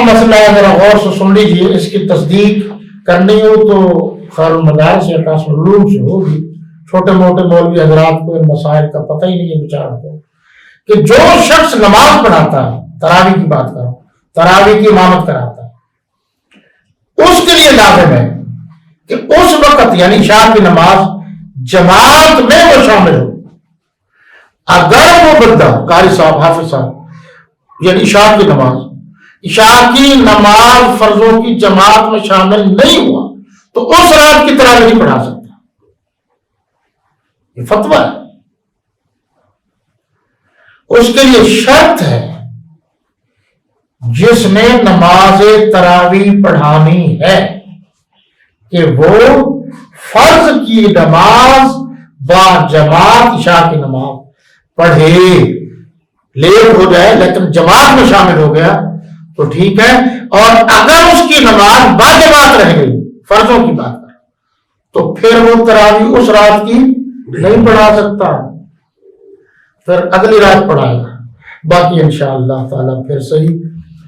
مسئلہ ہے، ذرا غور سے سن لیجیے، اس کی تصدیق کرنی ہو تو خیر المدارس یا قاسم العلوم سے ہوگی. چھوٹے موٹے مولوی حضرات کو ان مسائل کا پتہ ہی نہیں ہے بیچارہ کو، کہ جو شخص نماز پڑھاتا ہے، تراویح کی بات کرو، تراویح کی امامت کراتا ہے، اس کے لیے لازم ہے کہ اس وقت یعنی عشاء کی نماز جماعت میں وہ شامل ہو. اگر وہ بندہ قاری صاحب، حافظ صاحب، یعنی عشاء کی نماز فرضوں کی جماعت میں شامل نہیں ہوا تو اس رات کی تراویح نہیں پڑھا سکتا. یہ فتویٰ ہے. اس کے لیے شرط ہے جس نے نماز تراویح پڑھانی ہے کہ وہ فرض کی نماز با جماعت عشاء کی نماز پڑھے. لیٹ ہو جائے لیکن جماعت میں شامل ہو گیا تو ٹھیک ہے، اور اگر اس کی نماز با جماعت رہ گئی، فرضوں کی بات ہے، تو پھر وہ تراویح اس رات کی نہیں پڑھا سکتا، پھر اگلی رات پڑھائے گا. باقی انشاءاللہ تعالیٰ پھر صحیح